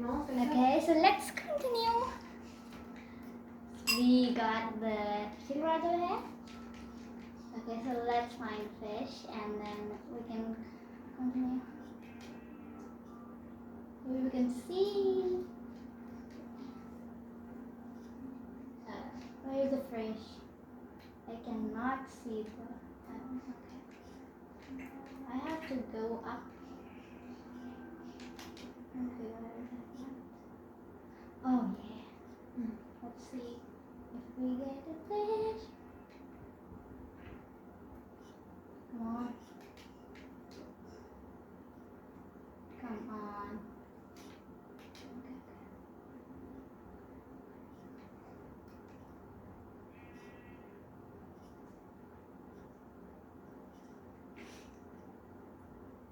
Okay, so let's continue. We got the fishing rod over here. Okay, so let's find fish and then we can continue. We can see. Where is the fish? I cannot see the. Okay. I have to go up. Okay, where is it? Oh yeah. Let's see if we get a fish. Come on. Come on. Okay.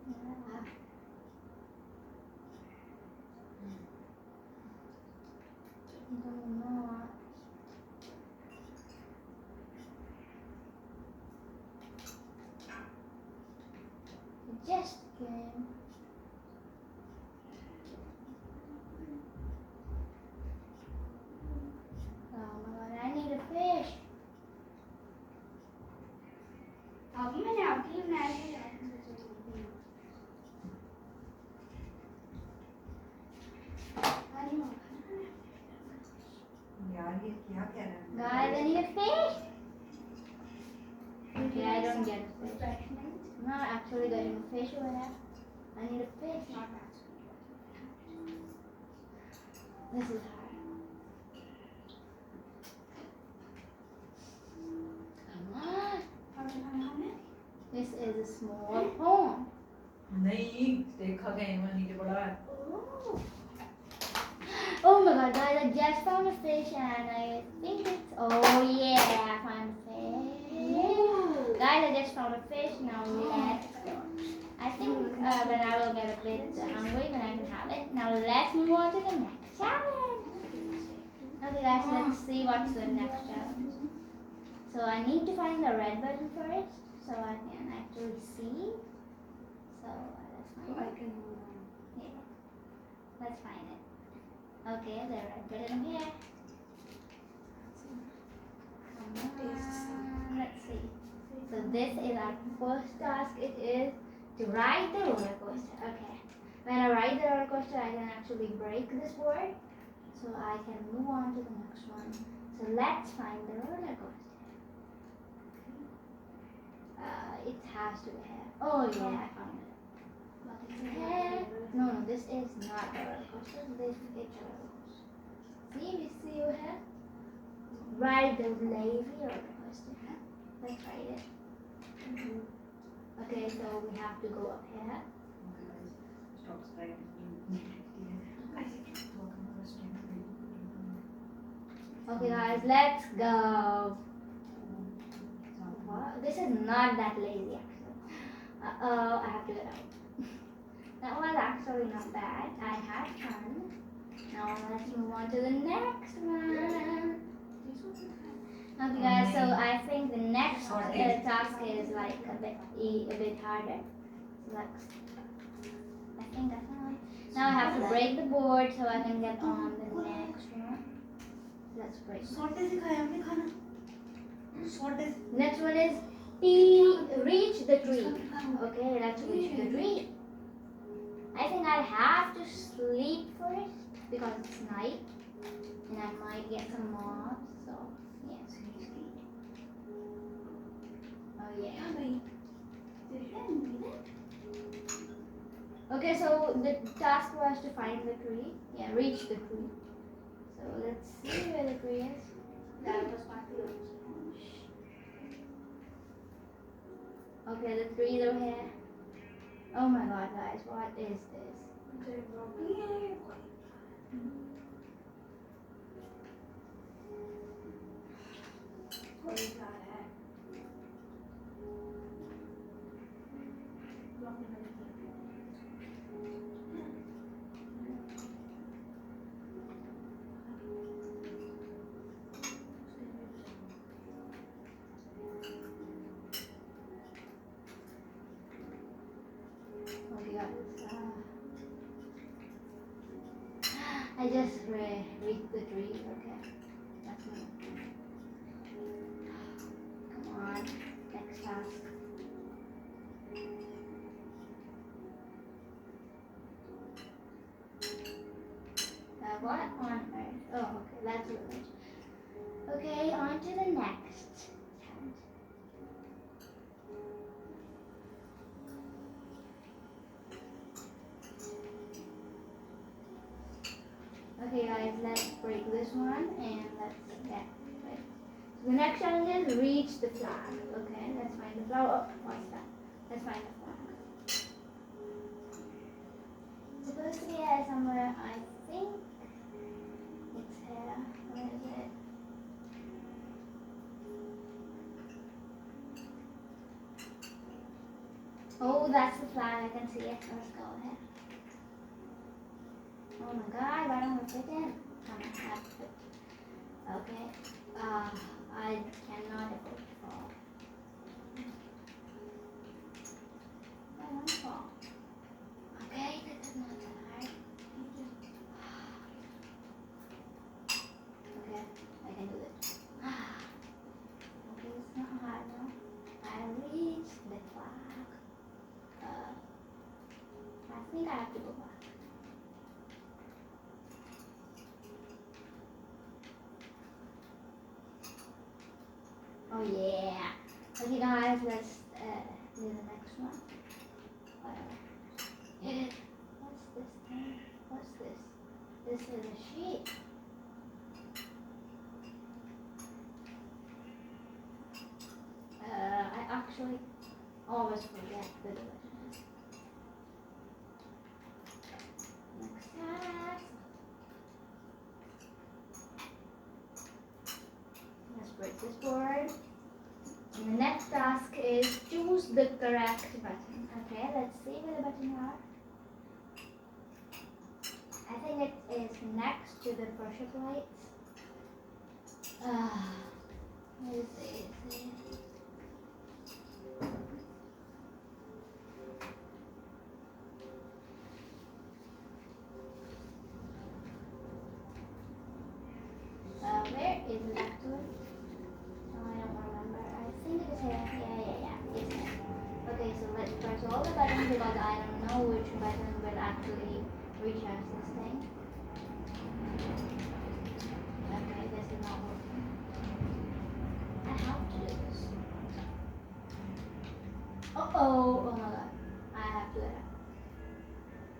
Yeah. I don't know. It just came. Oh my god, I need a fish. Guys, I need a fish. Okay, I don't get a fish. I'm not actually getting a fish over there. I need a fish. This is hard. Come on. This is a small pond. Oh my god, guys, I just found a fish and I think it's. Oh yeah, I found a fish. Guys, I just found a fish. Now let's go. I think when I will get a bit hungry, then I can have it. Now let's move on to the next challenge. Okay, guys, let's see what's the next challenge. So I need to find the red button first, so I can actually see. So let's find it. Yeah. Let's find it. Okay, the red button here. Let's see. So this is our first task. It is to ride the roller coaster. Okay. When I ride the roller coaster, I can actually break this board, so I can move on to the next one. So let's find the roller coaster. It has to be here. Oh yeah, I found it. But it's here. No, this is not a roller coaster. This is a roller coaster. See, we see you here. Ride the lazy roller coaster. Let's ride it. Okay, so we have to go up here. Okay, guys, let's go. This is not that lazy actually. I have to get out. That was actually not bad. I had fun. Now let's move on to the next one. Okay, guys. So I think the next task is like a bit harder. So I think that's all. Now I have to break the board so I can get on the next one. Let's break. Next one is reach the tree. Okay, let's reach the tree. I think I have to sleep first because it's night and I might get some mobs. So yes. Oh yeah. Okay, so the task was to find the tree. Yeah, reach the tree. So let's see where the tree is. Okay, the trees are here. Oh my god, guys, what is this? Okay, guys. I just reached the tree. Okay. That's me. Come on. Next task. What on earth? Oh, okay. That's a village. Okay, on to the next tent. Okay guys, let's break this one and let's get it. So the next challenge is reach the flag. Okay, let's find the flag. Oh, what's that? Let's find the flag. It's supposed to be here somewhere, I think. It's here. Where is it? Oh, that's the flag. I can see it. Let's go ahead. Oh my god, why don't we fit in? Come on, I have to fit. Okay. I cannot afford to fall. I won't fall. Okay, this is not that hard. Okay, I can do this. Okay, it's not hard now. I reached the flag. I think I have to go back. Oh yeah. Okay guys, let's do the next one. Whatever. What's this thing? What's this? This is a sheep. I actually always forget the directions. Next task. Let's break this board. And the next task is choose the correct button. Okay, let's see where the buttons are. I think it is next to the pressure plates. Let's see. Where is it actually? Oh, I don't remember. I think it is here. Yeah. It's here. Okay, so let's press all the buttons because I don't know which button will actually recharge this thing. Okay, this is not working. I have to do this. Oh my god. I have to do it.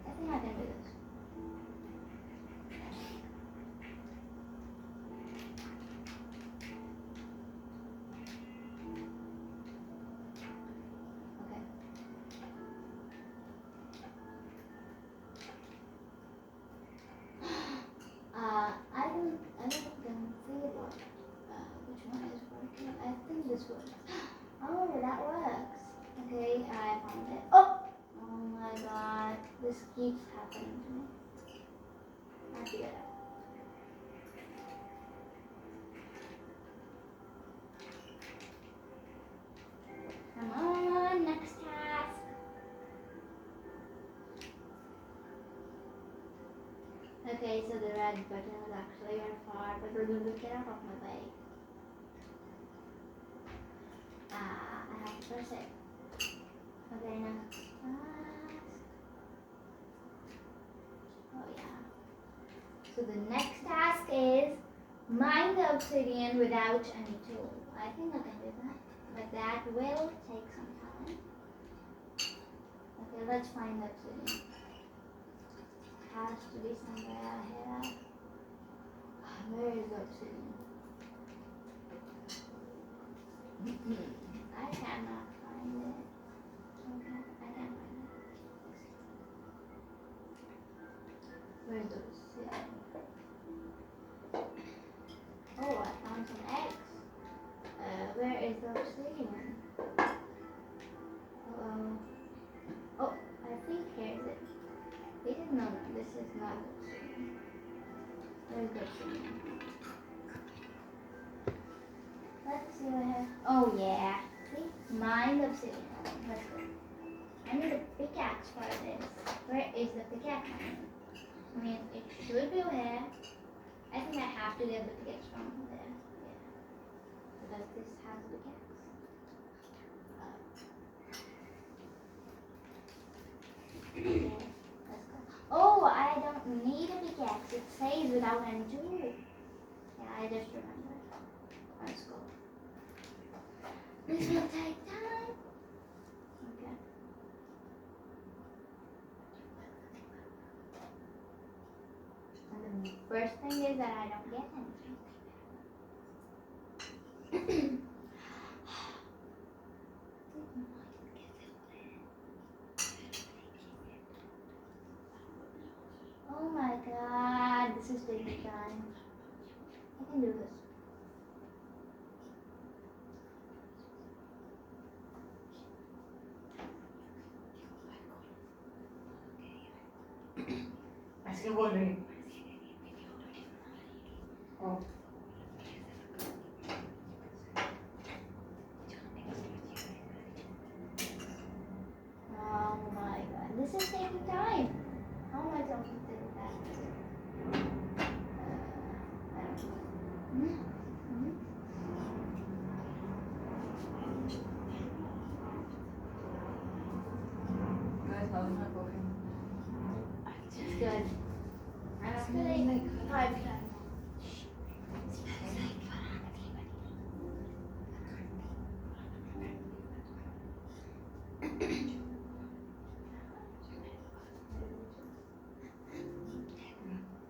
I think I can do this. I don't see what which one is working. I think this works. Oh, that works. Okay, I found it. Oh my god, this keeps happening to me. I figured it out. Come on, next task. Okay, so the red button is actually very far, but we're going to get out of my way. I have to press it. Okay, next task. Oh yeah. So the next task is mine the obsidian without any tool. I think I can do that, but that will take some time. Okay, let's find the obsidian. Has to be somewhere here. Where is the obsidian? I cannot find it. Okay, I can't find it. Where's the obsidian? Oh, I found some eggs. Where is the obsidian? Oh, I think here's it. No, this is not obsidian. Where's the obsidian? Let's see what I have. Oh yeah. See? Mine obsidian. Let's go. I need a pickaxe for this. Where is the pickaxe? I mean, it should be there. I think I have to get the pickaxe from there. Yeah. Because this has the pickaxe. Okay, let's go. Oh, I don't need a pickaxe. It says without any tool. Yeah, I just remembered. Let's go. This will take time. Okay. And the first thing is that I don't get anything. Oh my god, this is taking time. I can do this. ऐसे बोल रही हूँ। ओ Oh my god, this is taking time. How am I supposed to do that? I don't know. guys, how is my cooking? It's good. I'm actually like 5 times.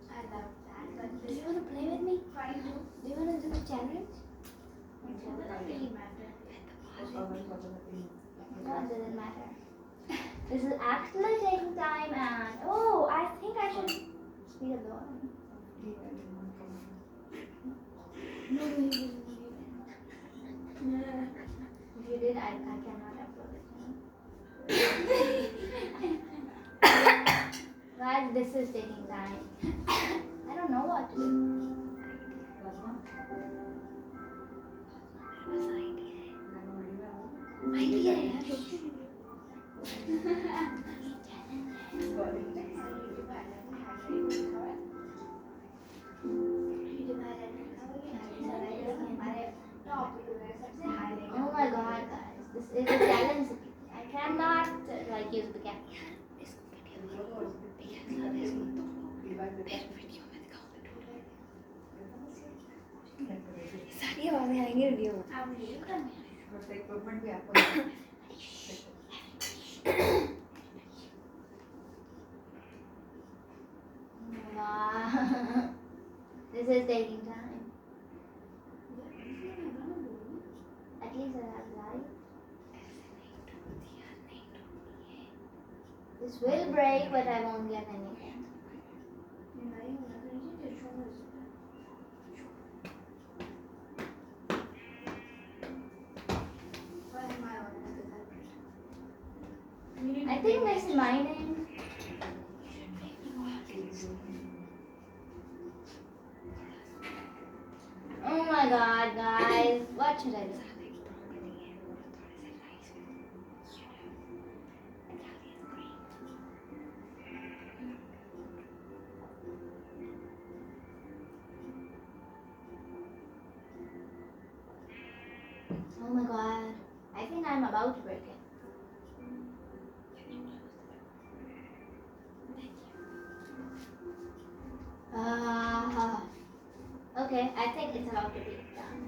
I love that. But do you want to play with me? Do you want to do the challenge? It doesn't really matter. No, it doesn't matter. This is actually taking time and oh, I think I should speed up the one. No, you didn't. If you did, I cannot upload it. Guys, this is taking time. I don't know what to do. Idea, oh my god, guys, this is a challenge. I cannot like use the cat. सारी आवाजें आएंगी video में। बस equipment भी आपको Wow. This is taking time. At least I have light. This will break, but I won't get anything. I think this is mining. Oh my god, guys. What should I do? Oh my god. I think I'm about to break it. Okay, I think it's about to be done.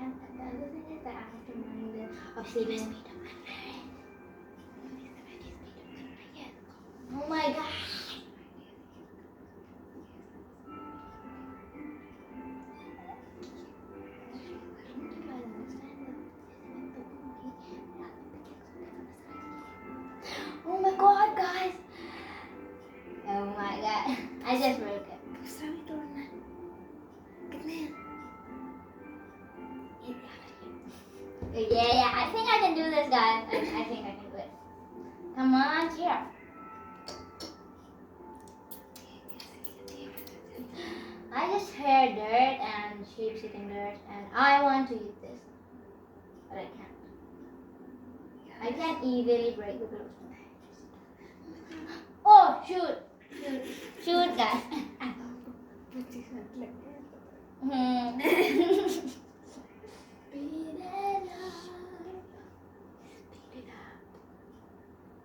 And the other thing is that I have to mine the obsidian. Oh my god. Oh my god, guys. Oh my god. I just broke it. दूसरा भी तोड़ना है। कितने हैं? Yeah, I think I can do this, guys. I think I can do it. Come on, here. I just heard dirt and sheep eating dirt, and I want to eat this. I can easily break the glue. Oh, shoot. Shoot, guys. Hmm.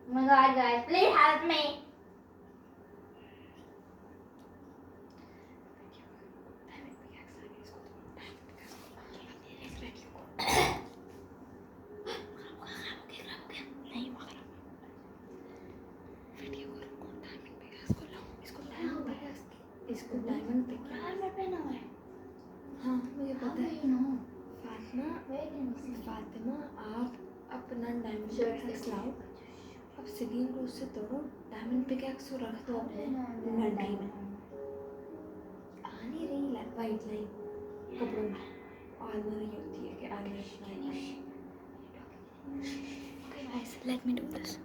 Oh my god, guys, please help me. इसको diamond पे क्या हाँ मुझे पता है फातिमा आप अपना diamond pickaxe लाओ अब सेकेंड को उससे तोड़ो डायमंड पिकैक्स को रख दो अपने नड्डी में आ नहीं रही वाइट लाइन कपड़ों में आर्मर ही होती है कि armour line okay guys let me do this